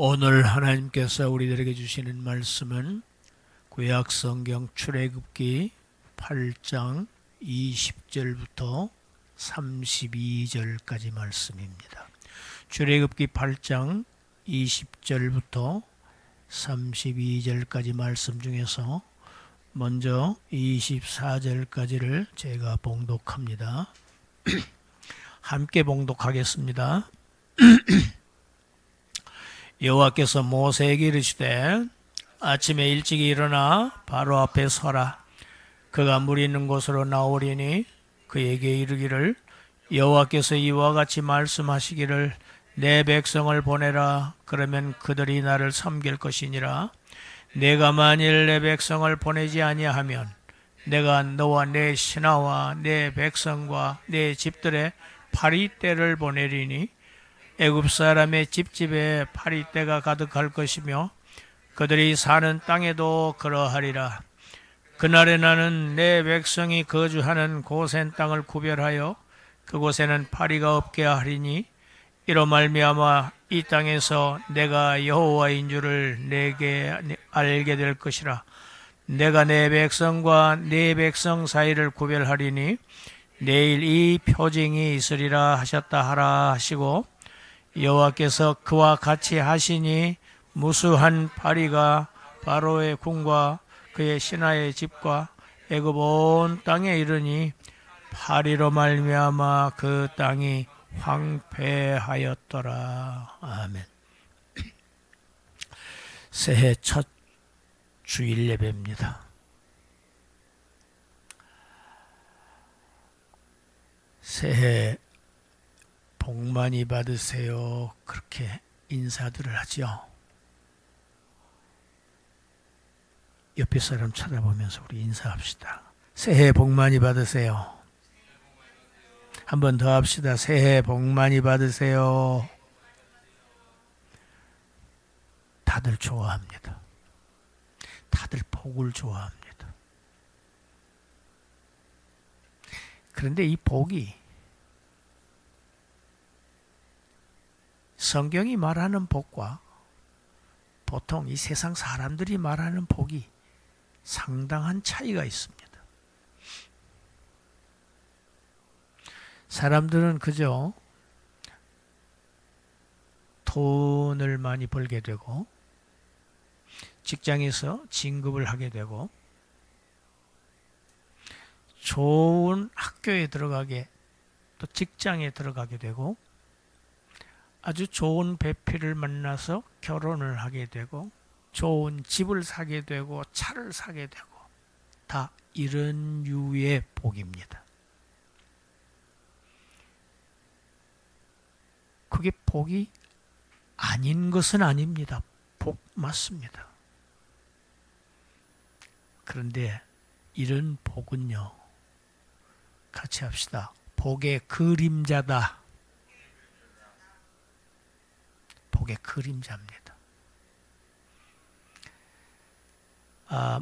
오늘 하나님께서 우리들에게 주시는 말씀은 구약성경 출애굽기 8장 20절부터 32절까지 말씀입니다. 출애굽기 8장 20절부터 32절까지 말씀 중에서 먼저 24절까지를 제가 봉독합니다. 함께 봉독하겠습니다. 여호와께서 모세에게 이르시되 아침에 일찍 일어나 바로 앞에 서라. 그가 물 있는 곳으로 나오리니 그에게 이르기를 여호와께서 이와 같이 말씀하시기를 내 백성을 보내라. 그러면 그들이 나를 섬길 것이니라. 내가 만일 내 백성을 보내지 아니하면 내가 너와 내 신하와 내 백성과 내 집들의 파리떼를 보내리니 애굽 사람의 집집에 파리떼가 가득할 것이며 그들이 사는 땅에도 그러하리라. 그날에 나는 내 백성이 거주하는 고센 땅을 구별하여 그곳에는 파리가 없게 하리니 이로 말미암아 이 땅에서 내가 여호와인 줄을 내게 알게 될 것이라. 내가 내 백성과 내 백성 사이를 구별하리니 내일 이 표징이 있으리라 하셨다 하라 하시고 여호와께서 그와 같이 하시니 무수한 파리가 바로의 궁과 그의 신하의 집과 애굽 온 땅에 이르니 파리로 말미암아 그 땅이 황폐하였더라. 아멘. 새해 첫 주일 예배입니다. 새해 복 많이 받으세요. 그렇게 인사들을 하죠. 옆에 사람 쳐다보면서 우리 인사합시다. 새해 복 많이 받으세요. 한 번 더 합시다. 새해 복 많이 받으세요. 다들 좋아합니다. 다들 복을 좋아합니다. 그런데 이 복이 성경이 말하는 복과 보통 이 세상 사람들이 말하는 복이 상당한 차이가 있습니다. 사람들은 그저 돈을 많이 벌게 되고 직장에서 진급을 하게 되고 좋은 학교에 들어가게 또 직장에 들어가게 되고 아주 좋은 배필을 만나서 결혼을 하게 되고 좋은 집을 사게 되고 차를 사게 되고 다 이런 유의 복입니다. 그게 복이 아닌 것은 아닙니다. 복 맞습니다. 그런데 이런 복은요, 같이 합시다. 복의 그림자다. 복의 그림자입니다.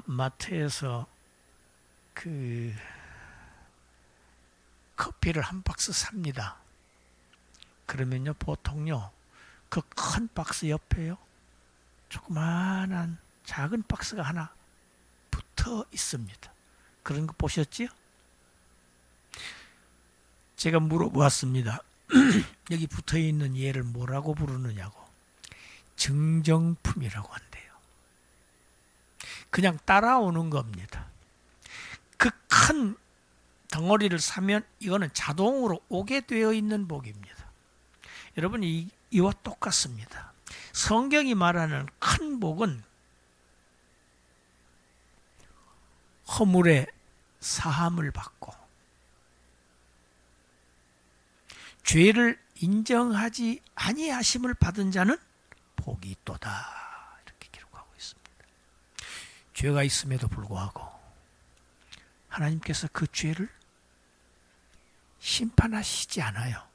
마트에서 커피를 한 박스 삽니다. 그러면요, 보통요, 그 큰 박스 옆에요, 조그마한 작은 박스가 하나 붙어 있습니다. 그런 거 보셨지요? 제가 물어보았습니다. 여기 붙어 있는 얘를 뭐라고 부르느냐고. 증정품이라고 한대요. 그냥 따라오는 겁니다. 그 큰 덩어리를 사면 이거는 자동으로 오게 되어 있는 복입니다. 여러분, 이와 똑같습니다. 성경이 말하는 큰 복은 허물의 사함을 받고 죄를 인정하지 아니하심을 받은 자는 복이 있도다. 이렇게 기록하고 있습니다. 죄가 있음에도 불구하고 하나님께서 그 죄를 심판하시지 않아요.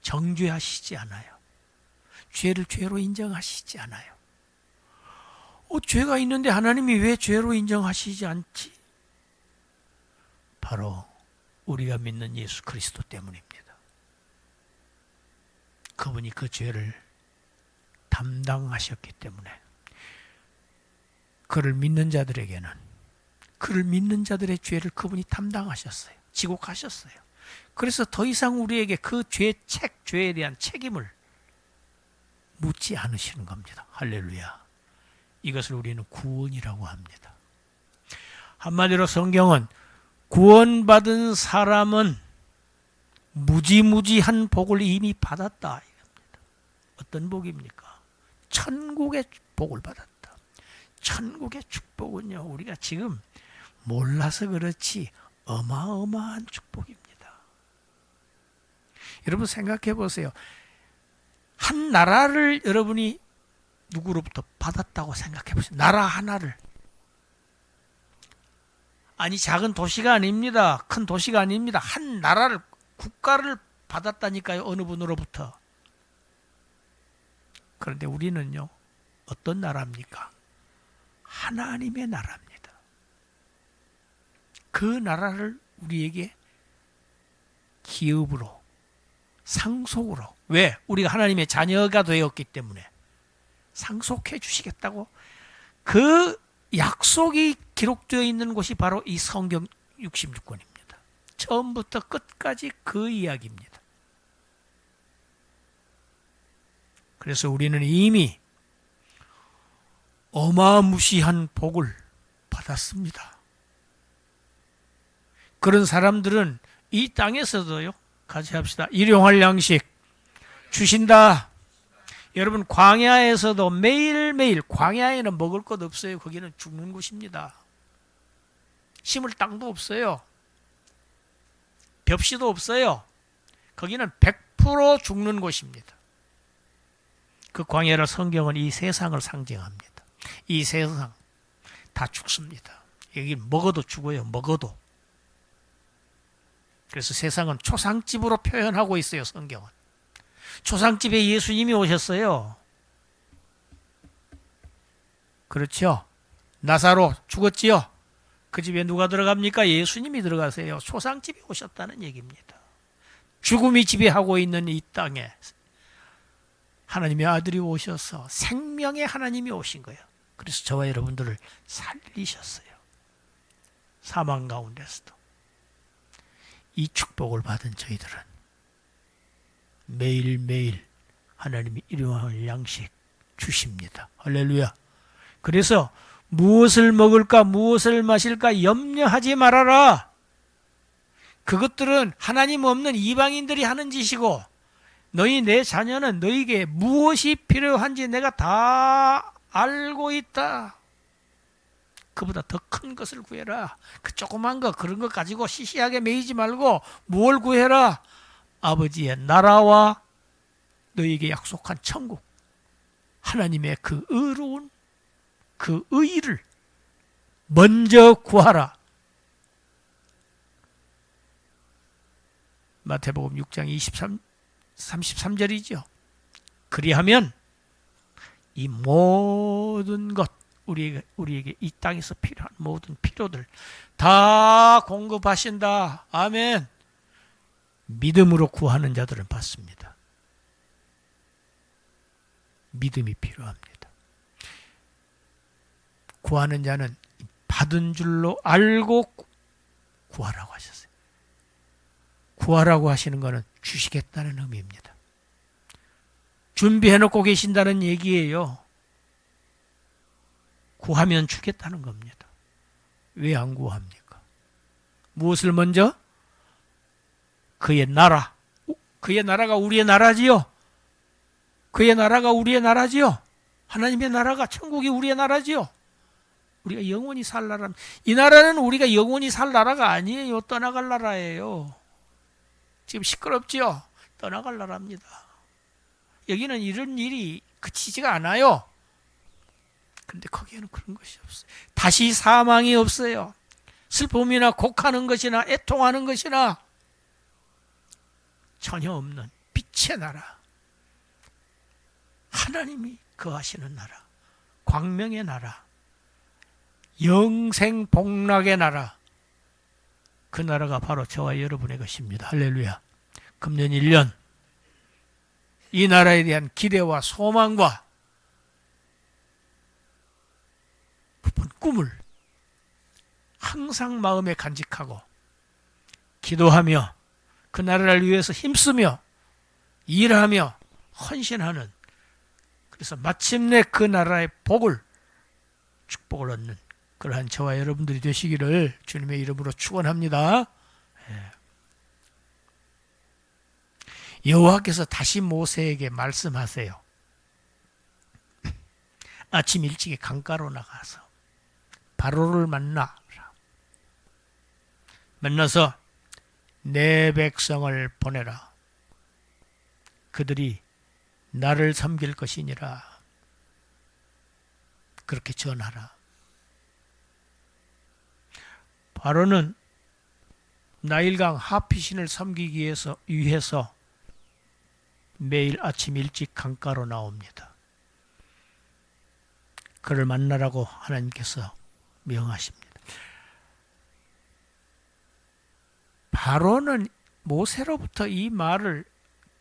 정죄하시지 않아요. 죄를 죄로 인정하시지 않아요. 죄가 있는데 하나님이 왜 죄로 인정하시지 않지? 바로 우리가 믿는 예수 그리스도 때문입니다. 그분이 그 죄를 다 담당하셨기 때문에 그를 믿는 자들에게는 그를 믿는 자들의 죄를 그분이 담당하셨어요. 지고 가셨어요. 그래서 더 이상 우리에게 그 죄에 대한 책임을 묻지 않으시는 겁니다. 할렐루야. 이것을 우리는 구원이라고 합니다. 한마디로 성경은 구원받은 사람은 무지무지한 복을 이미 받았다. 어떤 복입니까? 천국의 복을 받았다. 천국의 축복은요, 우리가 지금 몰라서 그렇지 어마어마한 축복입니다. 여러분 생각해 보세요. 한 나라를 여러분이 누구로부터 받았다고 생각해 보세요. 나라 하나를. 아니 작은 도시가 아닙니다. 큰 도시가 아닙니다. 한 나라를, 국가를 받았다니까요. 어느 분으로부터. 그런데 우리는요, 어떤 나라입니까? 하나님의 나라입니다. 그 나라를 우리에게 기업으로, 상속으로. 왜? 우리가 하나님의 자녀가 되었기 때문에 상속해 주시겠다고. 그 약속이 기록되어 있는 곳이 바로 이 성경 66권입니다. 처음부터 끝까지 그 이야기입니다. 그래서 우리는 이미 어마무시한 복을 받았습니다. 그런 사람들은 이 땅에서도요, 같이 합시다. 일용할 양식 주신다. 여러분 광야에서도 매일매일, 광야에는 먹을 것 없어요. 거기는 죽는 곳입니다. 심을 땅도 없어요. 벽시도 없어요. 거기는 100% 죽는 곳입니다. 그 광야를 성경은 이 세상을 상징합니다. 이 세상 다 죽습니다. 여기 먹어도 죽어요. 먹어도. 그래서 세상은 초상집으로 표현하고 있어요. 성경은. 초상집에 예수님이 오셨어요. 그렇죠? 나사로 죽었지요? 그 집에 누가 들어갑니까? 예수님이 들어가세요. 초상집에 오셨다는 얘기입니다. 죽음이 지배하고 있는 이 땅에 하나님의 아들이 오셔서 생명의 하나님이 오신 거예요. 그래서 저와 여러분들을 살리셨어요. 사망 가운데서도. 이 축복을 받은 저희들은 매일매일 하나님이 일용할 양식 주십니다. 할렐루야. 그래서 무엇을 먹을까 무엇을 마실까 염려하지 말아라. 그것들은 하나님 없는 이방인들이 하는 짓이고, 너희 내 자녀는 너희에게 무엇이 필요한지 내가 다 알고 있다. 그보다 더 큰 것을 구해라. 그 조그만 거, 그런 것 가지고 시시하게 매이지 말고 뭘 구해라? 아버지의 나라와 너희에게 약속한 천국, 하나님의 그 의로운 그 의를 먼저 구하라. 마태복음 6장 33절이죠. 그리하면 이 모든 것, 우리에게 이 땅에서 필요한 모든 필요들 다 공급하신다. 아멘. 믿음으로 구하는 자들은 받습니다. 믿음이 필요합니다. 구하는 자는 받은 줄로 알고 구하라고 하셨어요. 구하라고 하시는 것은 주시겠다는 의미입니다. 준비해놓고 계신다는 얘기예요. 구하면 주겠다는 겁니다. 왜 안 구합니까? 무엇을 먼저? 그의 나라. 그의 나라가 우리의 나라지요. 그의 나라가 우리의 나라지요. 하나님의 나라가, 천국이 우리의 나라지요. 우리가 영원히 살 나라. 이 나라는 우리가 영원히 살 나라가 아니에요. 떠나갈 나라예요. 지금 시끄럽지요? 떠나갈 나라입니다. 여기는 이런 일이 그치지가 않아요. 그런데 거기에는 그런 것이 없어요. 다시 사망이 없어요. 슬픔이나 곡하는 것이나 애통하는 것이나 전혀 없는 빛의 나라. 하나님이 거하시는 나라. 광명의 나라. 영생복락의 나라. 그 나라가 바로 저와 여러분의 것입니다. 할렐루야. 금년 1년 이 나라에 대한 기대와 소망과 본 꿈을 항상 마음에 간직하고 기도하며 그 나라를 위해서 힘쓰며 일하며 헌신하는, 그래서 마침내 그 나라의 복을, 축복을 얻는 그러한 저와 여러분들이 되시기를 주님의 이름으로 축원합니다. 여호와께서 다시 모세에게 말씀하세요. 아침 일찍이 강가로 나가서 바로를 만나서 내 백성을 보내라. 그들이 나를 섬길 것이니라. 그렇게 전하라. 바로는 나일강 하피신을 섬기기 위해서 매일 아침 일찍 강가로 나옵니다. 그를 만나라고 하나님께서 명하십니다. 바로는 모세로부터 이 말을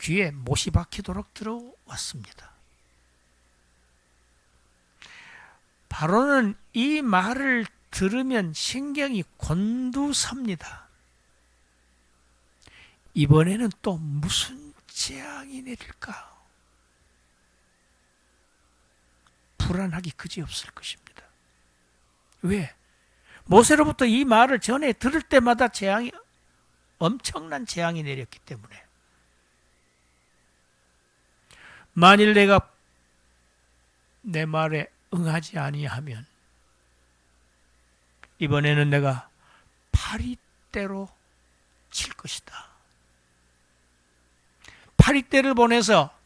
귀에 못이 박히도록 들어왔습니다. 바로는 이 말을 들으면 신경이 곤두섭니다. 이번에는 또 무슨 재앙이 내릴까? 불안하기 그지없을 것입니다. 왜? 모세로부터 이 말을 전해 들을 때마다 엄청난 재앙이 내렸기 때문에. 만일 내가 내 말에 응하지 아니하면 이번에는 내가 파리떼로 칠 것이다. 파리떼를 보내서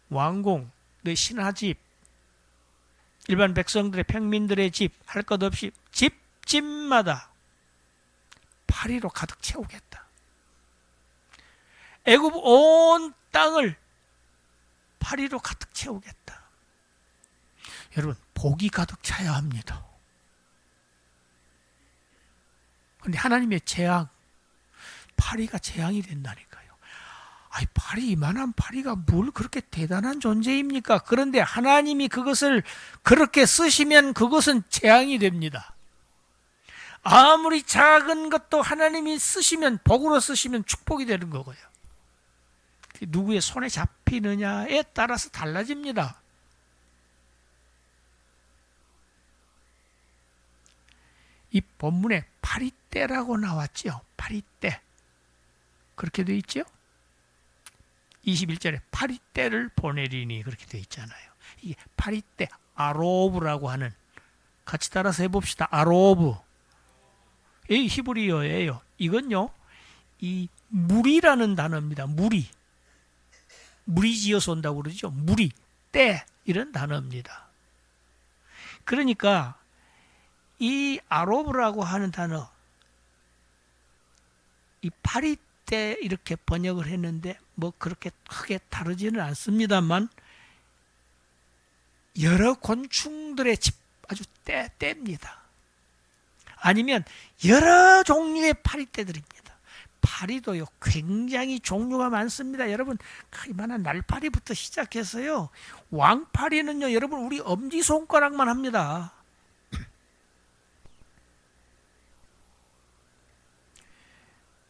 왕궁, 내 신하집, 일반 백성들의 평민들의 집, 할 것 없이 집집마다 파리로 가득 채우겠다. 애굽 온 땅을 파리로 가득 채우겠다. 여러분, 복이 가득 차야 합니다. 그런데 하나님의 재앙, 파리가 재앙이 된다니까요. 아이, 이만한 파리가 뭘 그렇게 대단한 존재입니까? 그런데 하나님이 그것을 그렇게 쓰시면 그것은 재앙이 됩니다. 아무리 작은 것도 하나님이 쓰시면, 복으로 쓰시면 축복이 되는 거고요. 누구의 손에 잡히느냐에 따라서 달라집니다. 이 본문에 파리떼라고 나왔죠. 파리떼. 그렇게 되어 있죠. 21절에 파리떼를 보내리니 그렇게 되어 있잖아요. 이게 파리떼, 아로브라고 하는, 같이 따라서 해봅시다. 아로브. 이 히브리어예요. 이건요, 이 물이라는 단어입니다. 물이 지어서 온다고 그러죠. 물이, 떼, 이런 단어입니다. 그러니까 이 아로브라고 하는 단어, 이 파리떼 이렇게 번역을 했는데 뭐 그렇게 크게 다르지는 않습니다만, 여러 곤충들의 집, 아주 떼입니다. 아니면 여러 종류의 파리떼들입니다. 파리도요, 굉장히 종류가 많습니다. 여러분, 이만한 날파리부터 시작해서요, 왕파리는요, 여러분, 우리 엄지손가락만 합니다.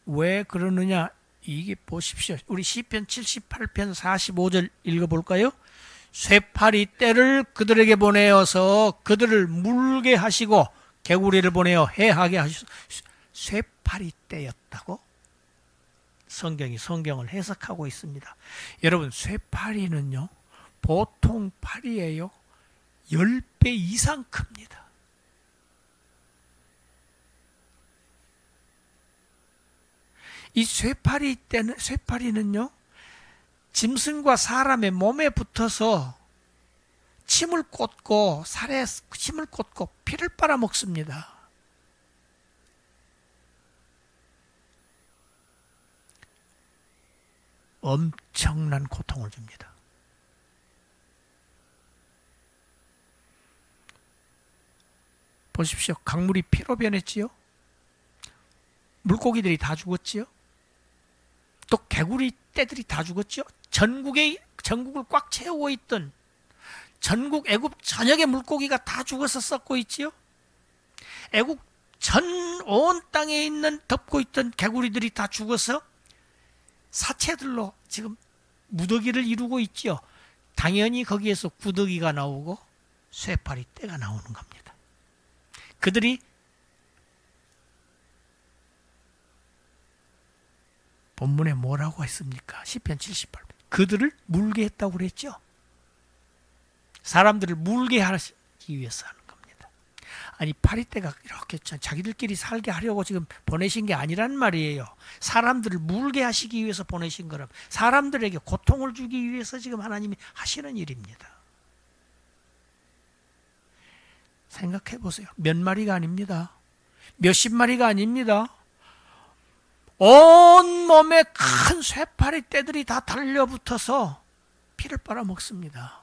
왜 그러느냐? 이게 보십시오. 우리 시편 78편 45절 읽어볼까요? 쇠파리 떼를 그들에게 보내어서 그들을 물게 하시고 개구리를 보내어 해하게 하시고. 쇠파리 떼였다고? 성경을 해석하고 있습니다. 여러분, 쇠파리는요, 보통 파리예요, 10배 이상 큽니다. 이 쇠파리는요, 짐승과 사람의 몸에 붙어서 침을 꽂고, 살에 침을 꽂고 피를 빨아먹습니다. 엄청난 고통을 줍니다. 보십시오. 강물이 피로 변했지요? 물고기들이 다 죽었지요? 또 개구리 떼들이 다 죽었죠. 전국을 꽉 채우고 있던 전국 애굽 전역의 물고기가 다 죽어서 썩고 있지요. 애굽 전 온 땅에 있는 덮고 있던 개구리들이 다 죽어서 사체들로 지금 무더기를 이루고 있지요. 당연히 거기에서 구더기가 나오고 쇠파리 떼가 나오는 겁니다. 그들이 본문에 뭐라고 했습니까? 시편 78편. 그들을 물게 했다고 그랬죠. 사람들을 물게 하기 위해서 하는 겁니다. 아니 파리떼가 이렇게 자기들끼리 살게 하려고 지금 보내신 게 아니란 말이에요. 사람들을 물게 하시기 위해서 보내신 거라. 사람들에게 고통을 주기 위해서 지금 하나님이 하시는 일입니다. 생각해 보세요. 몇 마리가 아닙니다. 몇십 마리가 아닙니다. 온 몸에 큰 쇠파리 떼들이 다 달려붙어서 피를 빨아먹습니다.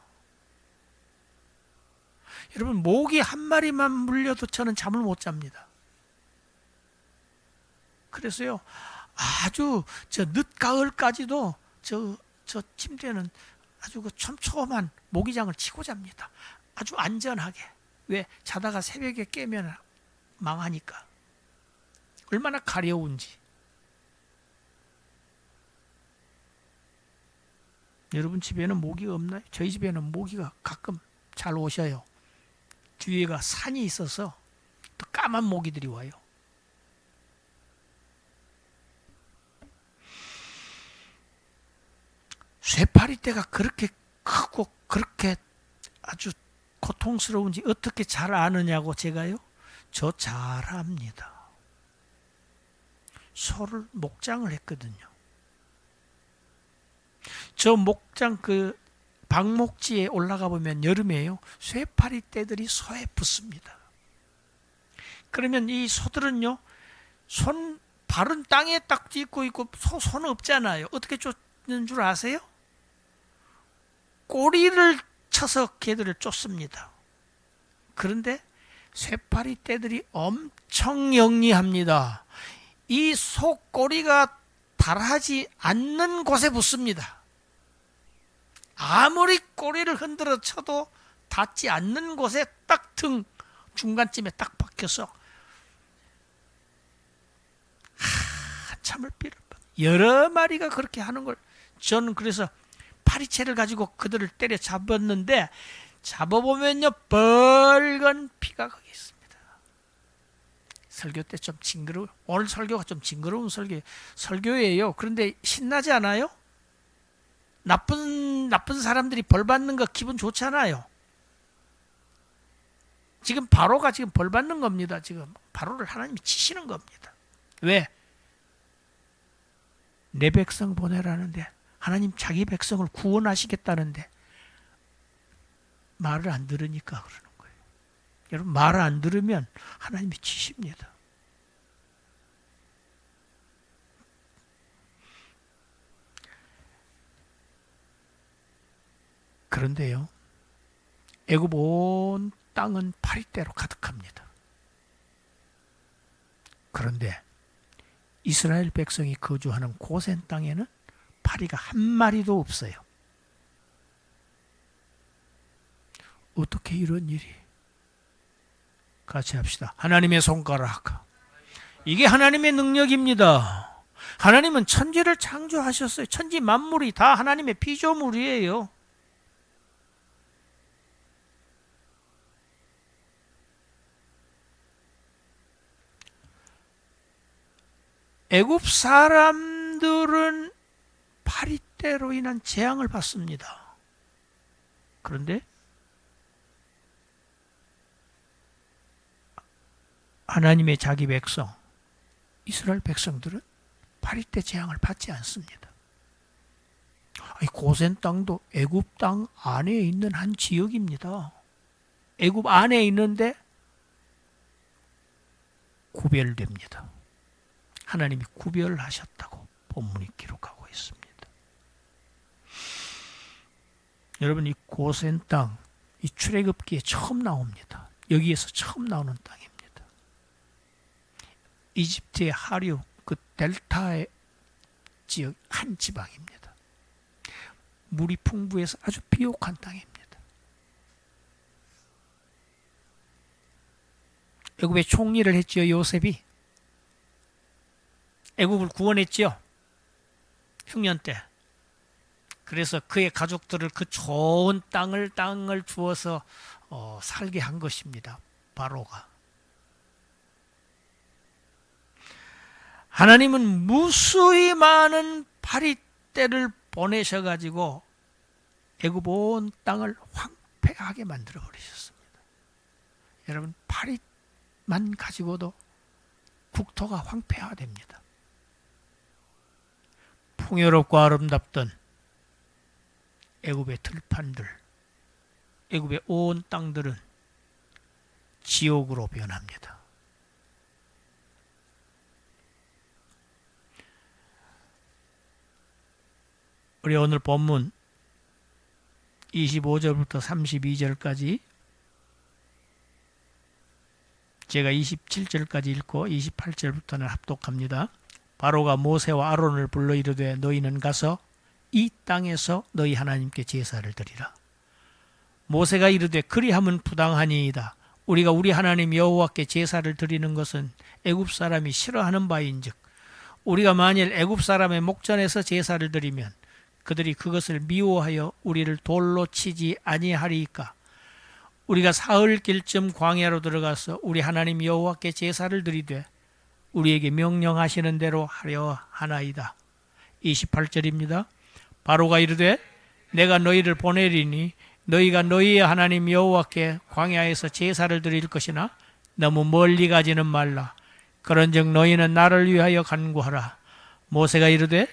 여러분, 모기 한 마리만 물려도 저는 잠을 못 잡니다. 그래서요, 아주 저 늦가을까지도 저 침대는 아주 그 촘촘한 모기장을 치고 잡니다. 아주 안전하게. 왜? 자다가 새벽에 깨면 망하니까. 얼마나 가려운지. 여러분 집에는 모기가 없나요? 저희 집에는 모기가 가끔 잘 오셔요. 뒤에가 산이 있어서 또 까만 모기들이 와요. 쇠파리떼가 그렇게 크고 그렇게 아주 고통스러운지 어떻게 잘 아느냐고 제가요? 저 잘 압니다. 소를 목장을 했거든요. 저 목장 그 방목지에 올라가 보면 여름에요. 쇠파리 떼들이 소에 붙습니다. 그러면 이 소들은요. 발은 땅에 딱 딛고 있고 손은 없잖아요. 어떻게 쫓는 줄 아세요? 꼬리를 쳐서 개들을 쫓습니다. 그런데 쇠파리 떼들이 엄청 영리합니다. 이 소 꼬리가 달하지 않는 곳에 붙습니다. 아무리 꼬리를 흔들어 쳐도 닿지 않는 곳에 딱 등 중간쯤에 딱 박혀서 한참을 피를 여러 마리가 그렇게 하는 걸 저는 그래서 파리채를 가지고 그들을 때려 잡았는데 잡아보면요 빨간 피가 거기 있습니다. 설교 때 좀 징그러워. 오늘 설교가 좀 징그러운 설교예요. 그런데 신나지 않아요? 나쁜 사람들이 벌 받는 거 기분 좋잖아요. 지금 바로가 지금 벌 받는 겁니다. 지금 바로를 하나님이 치시는 겁니다. 왜? 내 백성 보내라는데 하나님 자기 백성을 구원하시겠다는데 말을 안 들으니까 그러는 거예요. 여러분 말을 안 들으면 하나님이 치십니다. 그런데요. 애굽 온 땅은 파리떼로 가득합니다. 그런데 이스라엘 백성이 거주하는 고센 땅에는 파리가 한 마리도 없어요. 어떻게 이런 일이? 같이 합시다. 하나님의 손가락. 이게 하나님의 능력입니다. 하나님은 천지를 창조하셨어요. 천지 만물이 다 하나님의 피조물이에요. 애굽 사람들은 파리떼로 인한 재앙을 받습니다. 그런데 하나님의 자기 백성, 이스라엘 백성들은 파리떼 재앙을 받지 않습니다. 고센 땅도 애굽 땅 안에 있는 한 지역입니다. 애굽 안에 있는데 구별됩니다. 하나님이 구별하셨다고 본문이 기록하고 있습니다. 여러분 이 고센 땅, 이 출애굽기에 처음 나옵니다. 여기에서 처음 나오는 땅입니다. 이집트의 하류, 그 델타의 지역 한 지방입니다. 물이 풍부해서 아주 비옥한 땅입니다. 애굽의 총리를 했지요. 요셉이 애굽을 구원했지요. 흉년 때. 그래서 그의 가족들을 그 좋은 땅을 주어서 살게 한 것입니다. 바로가. 하나님은 무수히 많은 파리떼를 보내셔가지고 애굽 온 땅을 황폐하게 만들어 버리셨습니다. 여러분, 파리만 가지고도 국토가 황폐화됩니다. 풍요롭고 아름답던 애굽의 들판들, 애굽의 온 땅들은 지옥으로 변합니다. 우리 오늘 본문 25절부터 32절까지, 제가 27절까지 읽고 28절부터는 합독합니다. 바로가 모세와 아론을 불러 이르되 너희는 가서 이 땅에서 너희 하나님께 제사를 드리라. 모세가 이르되 그리함은 부당하니이다. 우리가 우리 하나님 여호와께 제사를 드리는 것은 애굽 사람이 싫어하는 바인즉 우리가 만일 애굽 사람의 목전에서 제사를 드리면 그들이 그것을 미워하여 우리를 돌로 치지 아니하리이까. 우리가 사흘길쯤 광야로 들어가서 우리 하나님 여호와께 제사를 드리되 우리에게 명령하시는 대로 하려 하나이다. 28절입니다. 바로가 이르되 내가 너희를 보내리니 너희가 너희의 하나님 여호와께 광야에서 제사를 드릴 것이나 너무 멀리 가지는 말라. 그런즉 너희는 나를 위하여 간구하라. 모세가 이르되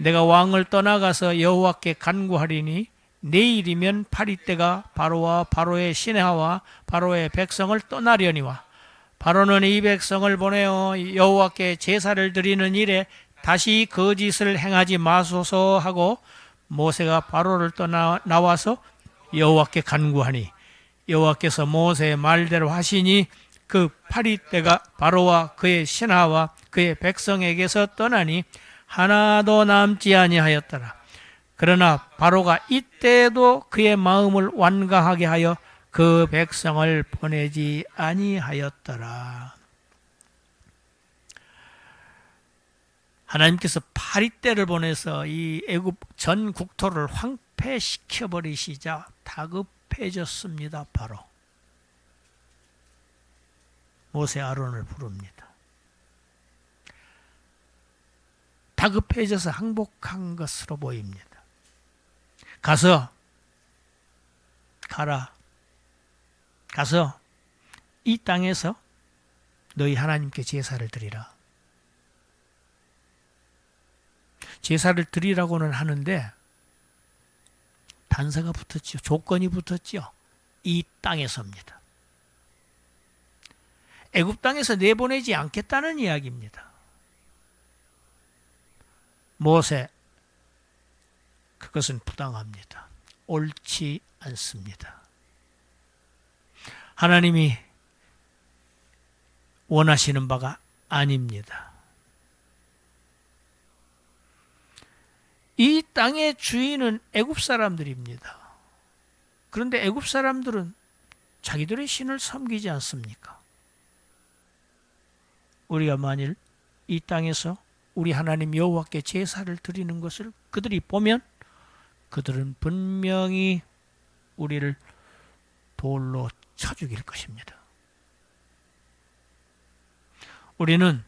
내가 왕을 떠나가서 여호와께 간구하리니 내일이면 파리떼가 바로와 바로의 시내하와 바로의 백성을 떠나려니와 바로는 이 백성을 보내어 여호와께 제사를 드리는 일에 다시 거짓을 행하지 마소서 하고 모세가 바로를 떠나 나와서 여호와께 간구하니 여호와께서 모세의 말대로 하시니 그 파리떼가 바로와 그의 신하와 그의 백성에게서 떠나니 하나도 남지 아니하였더라. 그러나 바로가 이때에도 그의 마음을 완강하게 하여 그 백성을 보내지 아니하였더라. 하나님께서 파리떼를 보내서 이 애굽 전 국토를 황폐시켜 버리시자 다급해졌습니다. 바로 모세 아론을 부릅니다. 다급해져서 항복한 것으로 보입니다. 가서 이 땅에서 너희 하나님께 제사를 드리라. 제사를 드리라고는 하는데 단서가 붙었죠. 조건이 붙었죠. 이 땅에서입니다. 애굽 땅에서 내보내지 않겠다는 이야기입니다. 모세, 그것은 부당합니다. 옳지 않습니다. 하나님이 원하시는 바가 아닙니다. 이 땅의 주인은 애굽 사람들입니다. 그런데 애굽 사람들은 자기들의 신을 섬기지 않습니까? 우리가 만일 이 땅에서 우리 하나님 여호와께 제사를 드리는 것을 그들이 보면 그들은 분명히 우리를 돌로 쳐 죽일 것입니다. 우리는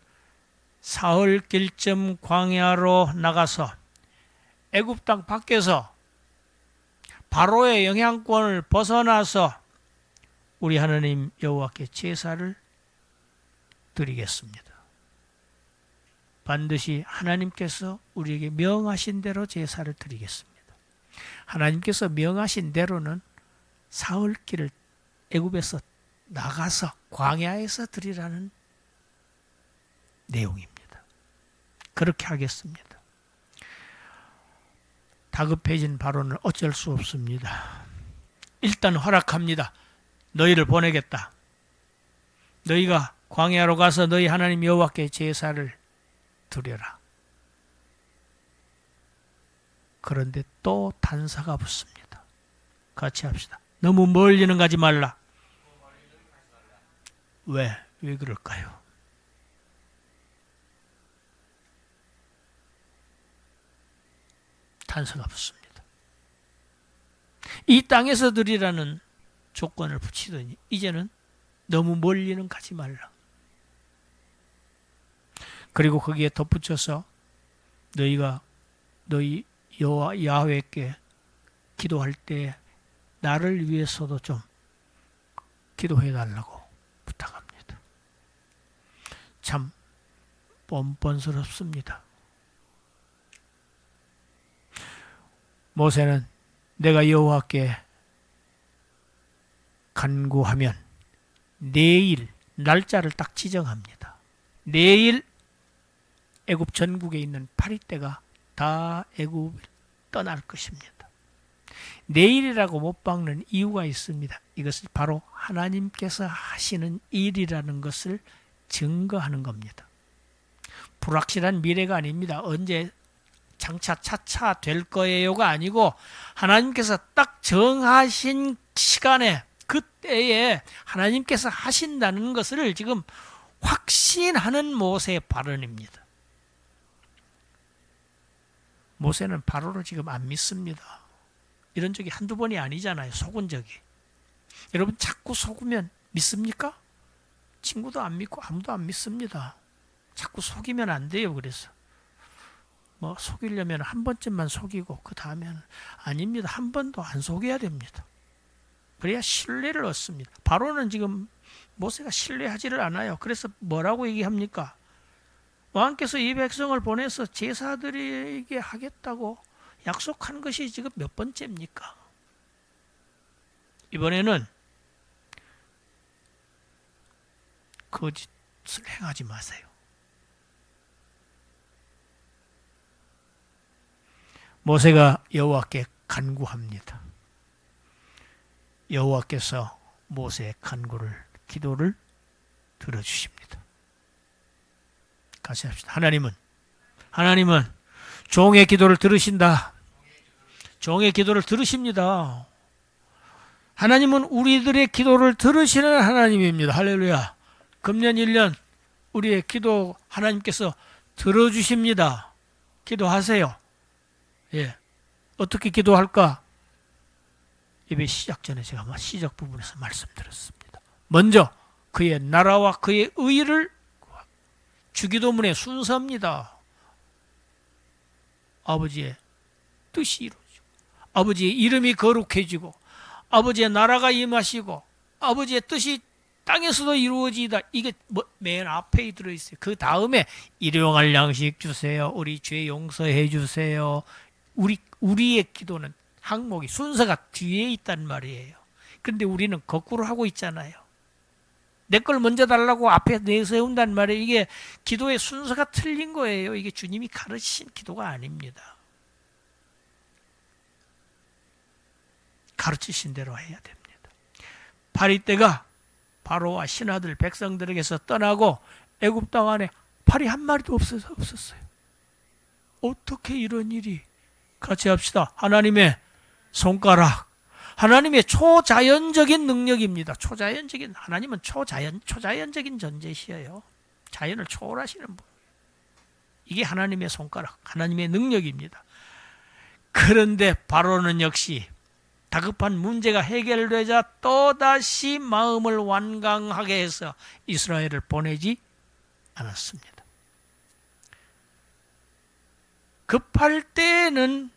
사흘길쯤 광야로 나가서 애굽 땅 밖에서 바로의 영향권을 벗어나서 우리 하나님 여호와께 제사를 드리겠습니다. 반드시 하나님께서 우리에게 명하신 대로 제사를 드리겠습니다. 하나님께서 명하신 대로는 사흘길을 애굽에서 나가서 광야에서 드리라는 내용입니다. 그렇게 하겠습니다. 다급해진 바로는 어쩔 수 없습니다. 일단 허락합니다. 너희를 보내겠다. 너희가 광야로 가서 너희 하나님 여호와께 제사를 드려라. 그런데 또 단서가 붙습니다. 같이 합시다. 너무 멀리는 가지 말라. 왜? 왜 그럴까요? 단서가 없습니다. 이 땅에서 드리라는 조건을 붙이더니 이제는 너무 멀리는 가지 말라. 그리고 거기에 덧붙여서 너희가 너희 여호와 야훼께 기도할 때 나를 위해서도 좀 기도해 달라고 부탁합니다. 참 뻔뻔스럽습니다. 모세는 내가 여호와께 간구하면 내일 날짜를 딱 지정합니다. 내일 애굽 전국에 있는 파리떼가 다 애굽을 떠날 것입니다. 내일이라고 못 박는 이유가 있습니다. 이것은 바로 하나님께서 하시는 일이라는 것을 증거하는 겁니다. 불확실한 미래가 아닙니다. 언제 장차 차차 될 거예요가 아니고 하나님께서 딱 정하신 시간에 그때에 하나님께서 하신다는 것을 지금 확신하는 모세의 발언입니다. 모세는 바로를 지금 안 믿습니다. 이런 적이 한두 번이 아니잖아요. 속은 적이. 여러분 자꾸 속으면 믿습니까? 친구도 안 믿고 아무도 안 믿습니다. 자꾸 속이면 안 돼요. 그래서 속이려면 한 번쯤만 속이고 그 다음에는 아닙니다. 한 번도 안 속여야 됩니다. 그래야 신뢰를 얻습니다. 바로는 지금 모세가 신뢰하지를 않아요. 그래서 뭐라고 얘기합니까? 왕께서 이 백성을 보내서 제사드리게 하겠다고 약속한 것이 지금 몇 번째입니까? 이번에는 거짓을 행하지 마세요. 모세가 여호와께 간구합니다. 여호와께서 모세의 간구를, 기도를 들어주십니다. 같이 합시다. 하나님은 종의 기도를 들으신다. 종의 기도를 들으십니다. 하나님은 우리들의 기도를 들으시는 하나님입니다. 할렐루야. 금년 1년 우리의 기도 하나님께서 들어주십니다. 기도하세요. 예. 어떻게 기도할까? 예배 시작 전에 제가 시작 부분에서 말씀드렸습니다. 먼저 그의 나라와 그의 의를 주기도문의 순서입니다. 아버지의 뜻이 이루어지고 아버지의 이름이 거룩해지고 아버지의 나라가 임하시고 아버지의 뜻이 땅에서도 이루어지다. 이게 맨 앞에 들어있어요. 그 다음에 일용할 양식 주세요. 우리 죄 용서해 주세요. 우리의 기도는 항목이 순서가 뒤에 있단 말이에요. 그런데 우리는 거꾸로 하고 있잖아요. 내 걸 먼저 달라고 앞에 내세운단 말이에요. 이게 기도의 순서가 틀린 거예요. 이게 주님이 가르치신 기도가 아닙니다. 가르치신 대로 해야 됩니다. 파리떼가 바로와 신하들 백성들에게서 떠나고 애굽 땅 안에 파리 한 마리도 없었어요. 어떻게 이런 일이? 같이 합시다. 하나님의 손가락. 하나님의 초자연적인 능력입니다. 하나님은 초자연적인 존재시여요. 자연을 초월하시는 분. 이게 하나님의 손가락, 하나님의 능력입니다. 그런데 바로는 역시 다급한 문제가 해결되자 또다시 마음을 완강하게 해서 이스라엘을 보내지 않았습니다. 급할 때는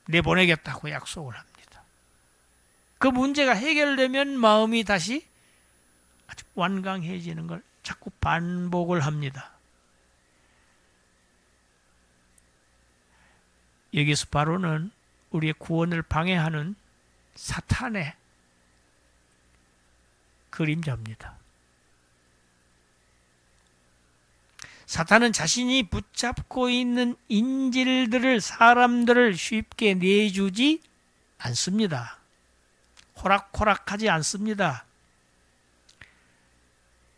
내보내겠다고 약속을 합니다. 그 문제가 해결되면 마음이 다시 아주 완강해지는 걸 자꾸 반복을 합니다. 여기서 바로는 우리의 구원을 방해하는 사탄의 그림자입니다. 사탄은 자신이 붙잡고 있는 인질들을, 사람들을 쉽게 내주지 않습니다. 호락호락하지 않습니다.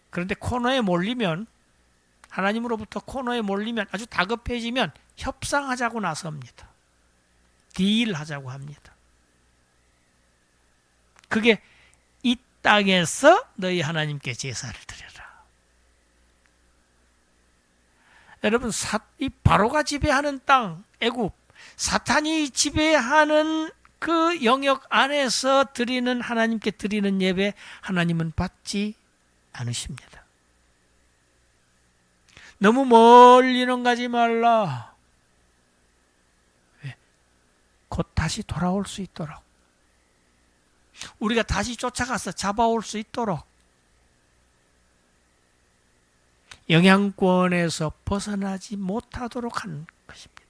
그런데 코너에 몰리면, 하나님으로부터 코너에 몰리면, 아주 다급해지면 협상하자고 나섭니다. 딜하자고 합니다. 그게 이 땅에서 너희 하나님께 제사를 드려라. 여러분, 이 바로가 지배하는 땅, 애굽, 사탄이 지배하는 그 영역 안에서 드리는, 하나님께 드리는 예배, 하나님은 받지 않으십니다. 너무 멀리는 가지 말라. 왜? 곧 다시 돌아올 수 있도록, 우리가 다시 쫓아가서 잡아올 수 있도록 영향권에서 벗어나지 못하도록 하는 것입니다.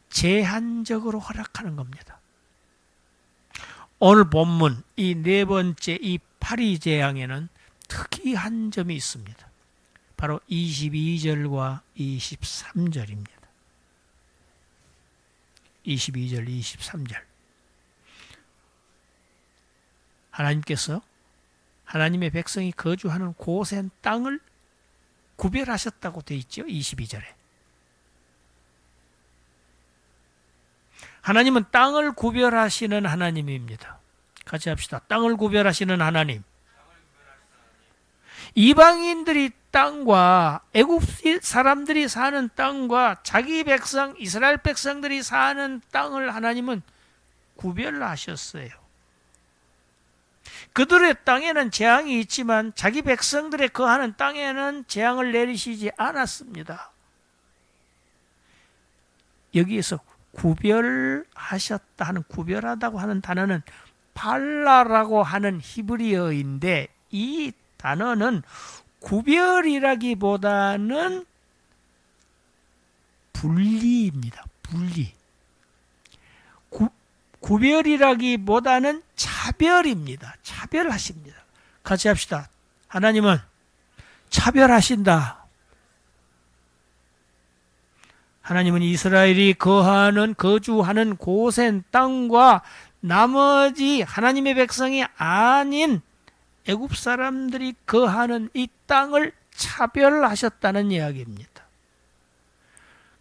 제한적으로 허락하는 겁니다. 오늘 본문 이 네 번째 이 파리 재앙에는 특이한 점이 있습니다. 바로 22절과 23절입니다. 22절, 23절. 하나님께서 하나님의 백성이 거주하는 고센 땅을 구별하셨다고 되어 있죠. 22절에. 하나님은 땅을 구별하시는 하나님입니다. 같이 합시다. 땅을 구별하시는 하나님. 이방인들이 땅과 애굽 사람들이 사는 땅과 자기 백성 이스라엘 백성들이 사는 땅을 하나님은 구별하셨어요. 그들의 땅에는 재앙이 있지만 자기 백성들의 거하는 땅에는 재앙을 내리시지 않았습니다. 여기에서 구별하셨다 하는, 구별하다고 하는 단어는 발라라고 하는 히브리어인데, 이 단어는 구별이라기보다는 분리입니다. 분리. 구별이라기보다는 차별입니다. 차별하십니다. 같이 합시다. 하나님은 차별하신다. 하나님은 이스라엘이 거주하는 고센 땅과 나머지 하나님의 백성이 아닌 애굽 사람들이 거하는 이 땅을 차별하셨다는 이야기입니다.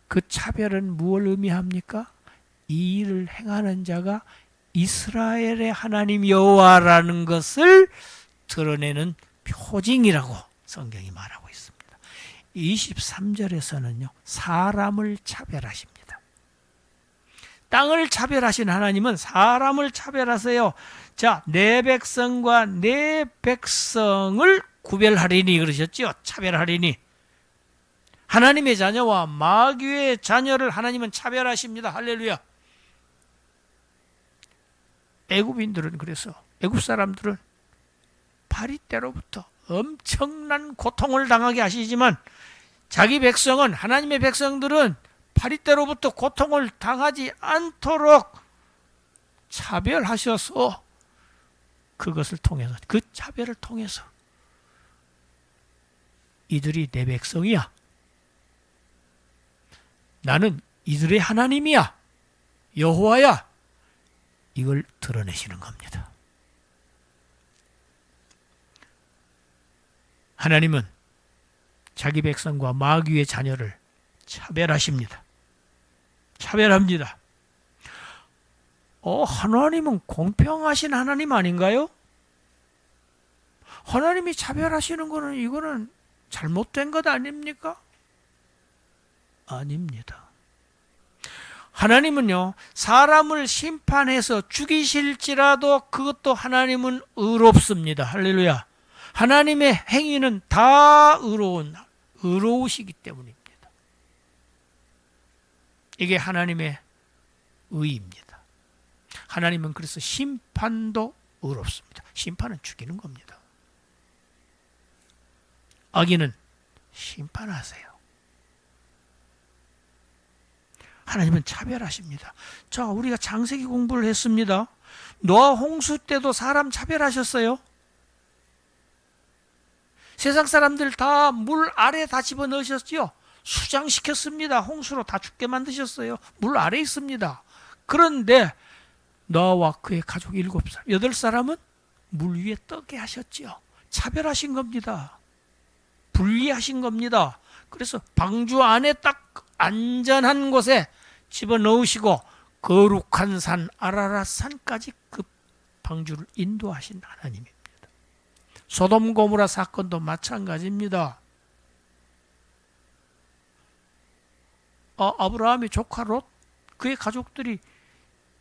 그 차별은 무엇을 의미합니까? 이 일을 행하는 자가 이스라엘의 하나님 여호와라는 것을 드러내는 표징이라고 성경이 말하고 있습니다. 23절에서는요, 사람을 차별하십니다. 땅을 차별하신 하나님은 사람을 차별하세요. 자, 내 백성과 내 백성을 구별하리니 그러셨죠? 차별하리니. 하나님의 자녀와 마귀의 자녀를 하나님은 차별하십니다. 할렐루야. 애굽인들은, 그래서 애굽 사람들은 파리떼로부터 엄청난 고통을 당하게 하시지만 자기 백성은, 하나님의 백성들은 파리떼로부터 고통을 당하지 않도록 차별하셔서, 그것을 통해서, 그 차별을 통해서 이들이 내 백성이야, 나는 이들의 하나님이야, 여호와야, 이걸 드러내시는 겁니다. 하나님은 자기 백성과 마귀의 자녀를 차별하십니다. 차별합니다. 하나님은 공평하신 하나님 아닌가요? 하나님이 차별하시는 거는, 이거는 잘못된 것 아닙니까? 아닙니다. 하나님은요, 사람을 심판해서 죽이실지라도 그것도 하나님은 의롭습니다. 할렐루야. 하나님의 행위는 다 의로우시기 때문입니다. 이게 하나님의 의입니다. 하나님은 그래서 심판도 의롭습니다. 심판은 죽이는 겁니다. 악인은 심판하세요. 하나님은 차별하십니다. 자, 우리가 창세기 공부를 했습니다. 노아 홍수 때도 사람 차별하셨어요. 세상 사람들 다 물 아래 다 집어넣으셨지요. 수장시켰습니다. 홍수로 다 죽게 만드셨어요. 물 아래 있습니다. 그런데 노아와 그의 가족 7살, 8사람은 물 위에 떠게 하셨지요. 차별하신 겁니다. 분리하신 겁니다. 그래서 방주 안에 딱 안전한 곳에 집어넣으시고 거룩한 산 아라랏 산까지 그 방주를 인도하신 하나님입니다. 소돔 고모라 사건도 마찬가지입니다. 아브라함의 조카 롯, 그의 가족들이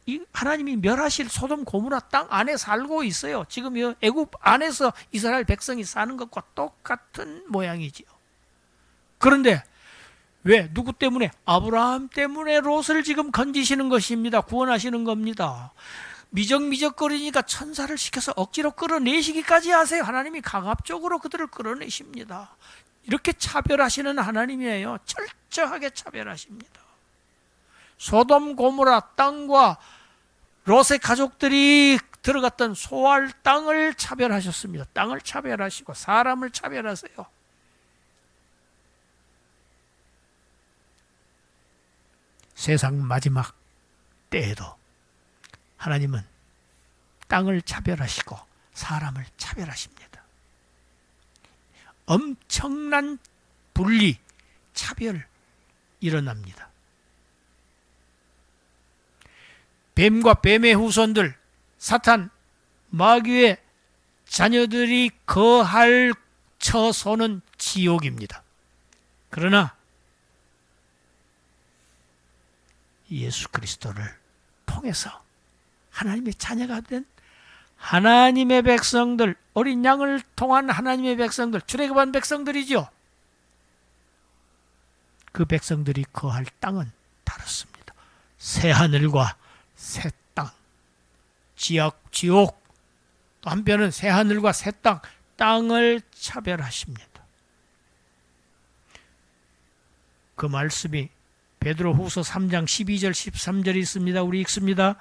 이 하나님이 멸하실 소돔 고모라 땅 안에 살고 있어요. 지금 이 애굽 안에서 이스라엘 백성이 사는 것과 똑같은 모양이지요. 그런데 왜? 누구 때문에? 아브라함 때문에 롯을 지금 건지시는 것입니다. 구원하시는 겁니다. 미적미적거리니까 천사를 시켜서 억지로 끌어내시기까지 하세요. 하나님이 강압적으로 그들을 끌어내십니다. 이렇게 차별하시는 하나님이에요. 철저하게 차별하십니다. 소돔 고모라 땅과 롯의 가족들이 들어갔던 소알 땅을 차별하셨습니다. 땅을 차별하시고 사람을 차별하세요. 세상 마지막 때에도 하나님은 땅을 차별하시고 사람을 차별하십니다. 엄청난 분리, 차별 일어납니다. 뱀과 뱀의 후손들, 사탄, 마귀의 자녀들이 거할 처소는 지옥입니다. 그러나 예수 그리스도를 통해서 하나님의 자녀가 된 하나님의 백성들, 어린 양을 통한 하나님의 백성들, 출애굽한 백성들이죠. 그 백성들이 거할 땅은 다릅니다. 새 하늘과 새 땅, 지옥, 또 한편은 새 하늘과 새 땅, 땅을 차별하십니다. 그 말씀이 베드로 후서 3장 12절 13절이 있습니다. 우리 읽습니다.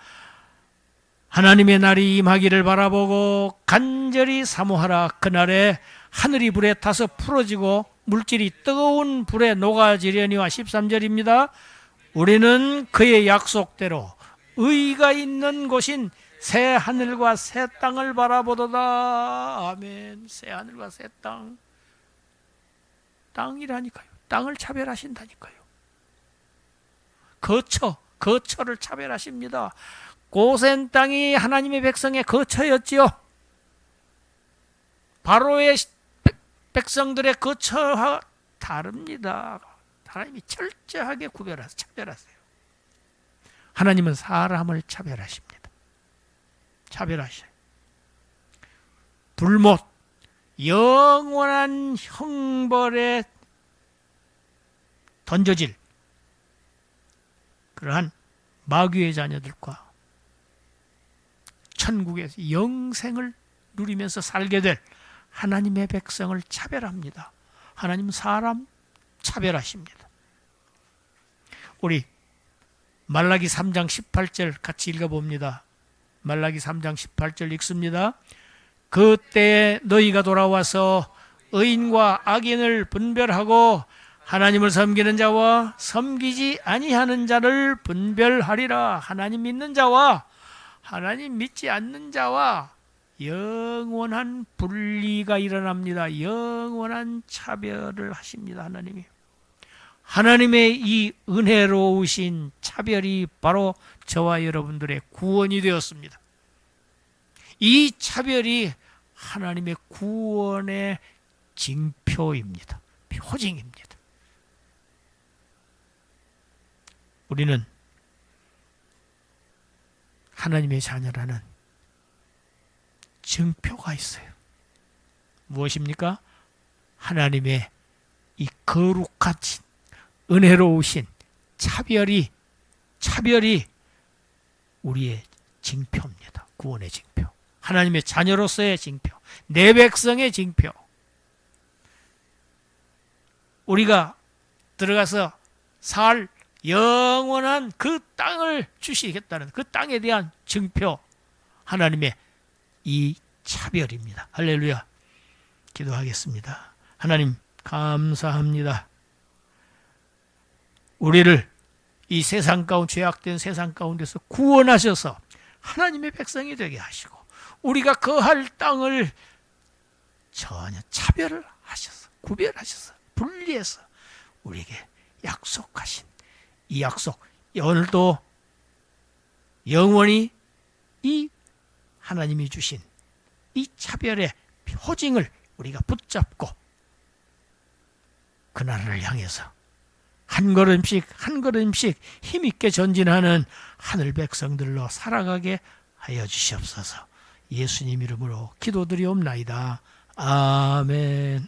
하나님의 날이 임하기를 바라보고 간절히 사모하라. 그날에 하늘이 불에 타서 풀어지고 물질이 뜨거운 불에 녹아지려니와 13절입니다. 우리는 그의 약속대로 의가 있는 곳인 새 하늘과 새 땅을 바라보도다. 아멘. 새 하늘과 새 땅. 땅이라니까요. 땅을 차별하신다니까요. 거처를 차별하십니다. 고센 땅이 하나님의 백성의 거처였지요. 바로의 백성들의 거처와 다릅니다. 하나님이 철저하게 구별하세요. 차별하세요. 하나님은 사람을 차별하십니다. 차별하셔요. 불못, 영원한 형벌에 던져질 그러한 마귀의 자녀들과 천국에서 영생을 누리면서 살게 될 하나님의 백성을 차별합니다. 하나님은 사람 차별하십니다. 우리 말라기 3장 18절 같이 읽어봅니다. 말라기 3장 18절 읽습니다. 그때 너희가 돌아와서 의인과 악인을 분별하고 하나님을 섬기는 자와 섬기지 아니하는 자를 분별하리라. 하나님 믿는 자와 하나님 믿지 않는 자와 영원한 분리가 일어납니다. 영원한 차별을 하십니다. 하나님이. 하나님의 이 은혜로우신 차별이 바로 저와 여러분들의 구원이 되었습니다. 이 차별이 하나님의 구원의 징표입니다. 표징입니다. 우리는 하나님의 자녀라는 증표가 있어요. 무엇입니까? 하나님의 이 거룩하신 은혜로우신 차별이 우리의 징표입니다. 구원의 징표. 하나님의 자녀로서의 징표. 내 백성의 징표. 우리가 들어가서 살 영원한 그 땅을 주시겠다는 그 땅에 대한 증표. 하나님의 이 차별입니다. 할렐루야. 기도하겠습니다. 하나님 감사합니다. 우리를 이 세상 가운데 죄악된 세상 가운데서 구원하셔서 하나님의 백성이 되게 하시고 우리가 거할 땅을 전혀 차별을 하셔서 구별하셔서 분리해서 우리에게 약속하신 이 약속 오늘도 영원히 이 하나님이 주신 이 차별의 호징을 우리가 붙잡고 그 나라를 향해서 한 걸음씩 한 걸음씩 힘있게 전진하는 하늘 백성들로 살아가게 하여 주시옵소서. 예수님 이름으로 기도드리옵나이다. 아멘.